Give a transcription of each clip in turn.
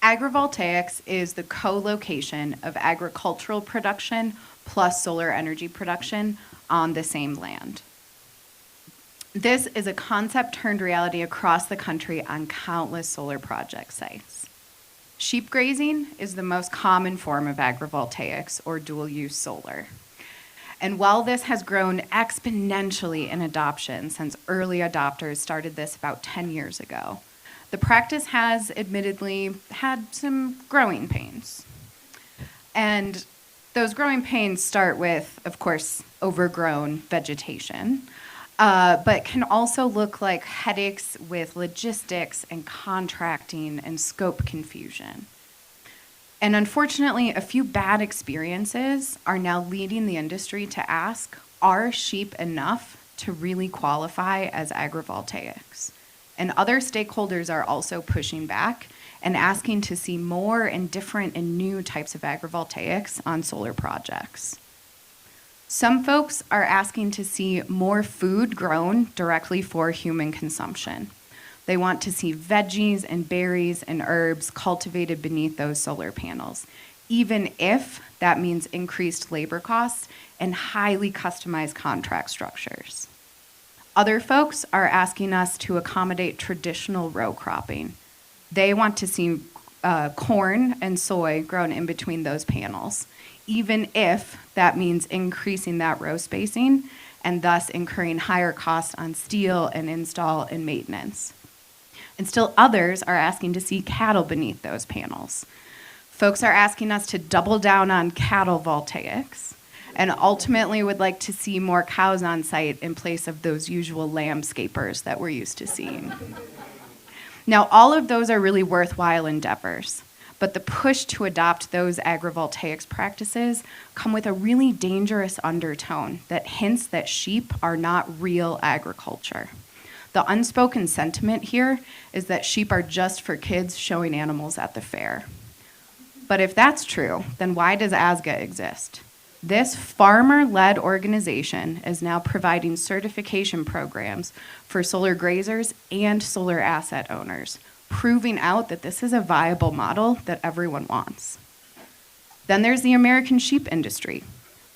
Agrivoltaics is the co-location of agricultural production plus solar energy production on the same land. This is a concept turned reality across the country on countless solar project sites. Sheep grazing is the most common form of agrivoltaics or dual-use solar. And while this has grown exponentially in adoption since early adopters started this about 10 years ago, the practice has admittedly had some growing pains. And those growing pains start with, of course, overgrown vegetation, but can also look like headaches with logistics and contracting and scope confusion. And unfortunately, a few bad experiences are now leading the industry to ask, are sheep enough to really qualify as agrivoltaics? And other stakeholders are also pushing back and asking to see more and different and new types of agrivoltaics on solar projects. Some folks are asking to see more food grown directly for human consumption. They want to see veggies and berries and herbs cultivated beneath those solar panels, even if that means increased labor costs and highly customized contract structures. Other folks are asking us to accommodate traditional row cropping. They want to see corn and soy grown in between those panels, even if that means increasing that row spacing and thus incurring higher costs on steel and install and maintenance. And still others are asking to see cattle beneath those panels. Folks are asking us to double down on cattle voltaics and ultimately would like to see more cows on site in place of those usual landscapers that we're used to seeing. Now, all of those are really worthwhile endeavors, but the push to adopt those agrivoltaics practices come with a really dangerous undertone that hints that sheep are not real agriculture. The unspoken sentiment here is that sheep are just for kids showing animals at the fair. But if that's true, then why does ASGA exist? This farmer-led organization is now providing certification programs for solar grazers and solar asset owners, proving out that this is a viable model that everyone wants. Then there's the American sheep industry.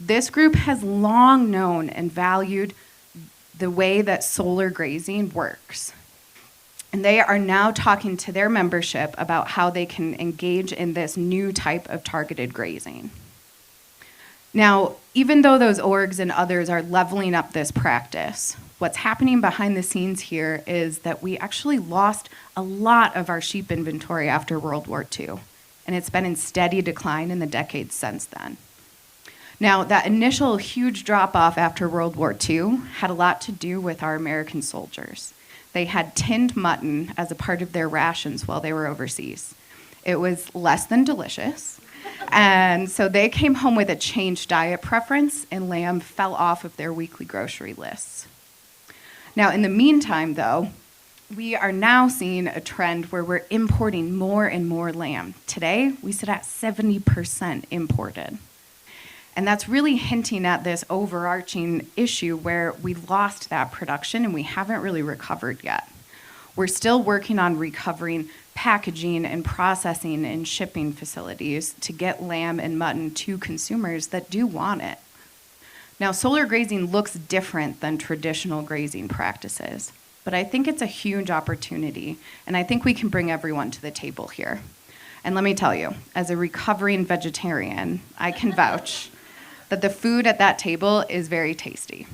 This group has long known and valued the way that solar grazing works. And they are now talking to their membership about how they can engage in this new type of targeted grazing. Now, even though those orgs and others are leveling up this practice, what's happening behind the scenes here is that we actually lost a lot of our sheep inventory after World War II, and it's been in steady decline in the decades since then. Now, that initial huge drop-off after World War II had a lot to do with our American soldiers. They had tinned mutton as a part of their rations while they were overseas. It was less than delicious, and so they came home with a changed diet preference, and lamb fell off of their weekly grocery lists. Now, in the meantime, though, we are now seeing a trend where we're importing more and more lamb. Today, we sit at 70% imported. And that's really hinting at this overarching issue where we lost that production and we haven't really recovered yet. We're still working on recovering packaging and processing and shipping facilities to get lamb and mutton to consumers that do want it. Now, solar grazing looks different than traditional grazing practices, but I think it's a huge opportunity, and I think we can bring everyone to the table here. And let me tell you, as a recovering vegetarian, I can vouch that the food at that table is very tasty.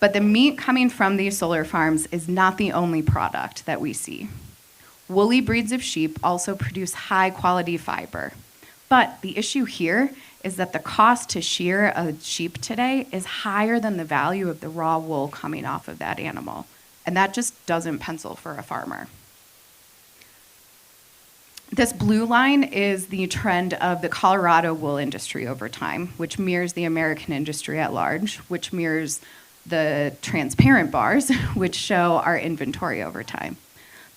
But the meat coming from these solar farms is not the only product that we see. Woolly breeds of sheep also produce high-quality fiber. But the issue here is that the cost to shear a sheep today is higher than the value of the raw wool coming off of that animal. And that just doesn't pencil for a farmer. This blue line is the trend of the Colorado wool industry over time, which mirrors the American industry at large, which mirrors the transparent bars, which show our inventory over time.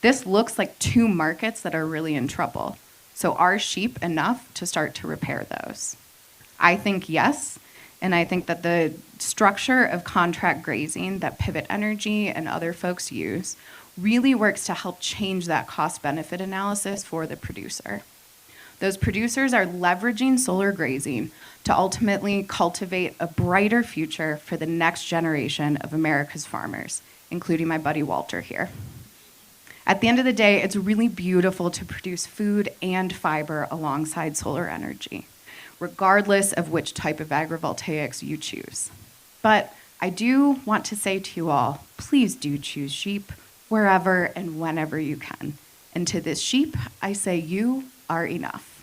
This looks like two markets that are really in trouble. So are sheep enough to start to repair those? I think yes, and I think that the structure of contract grazing that Pivot Energy and other folks use really works to help change that cost-benefit analysis for the producer. Those producers are leveraging solar grazing to ultimately cultivate a brighter future for the next generation of America's farmers, including my buddy Walter here. At the end of the day, it's really beautiful to produce food and fiber alongside solar energy, regardless of which type of agrivoltaics you choose. But I do want to say to you all, please do choose sheep wherever and whenever you can. And to this sheep, I say you are enough.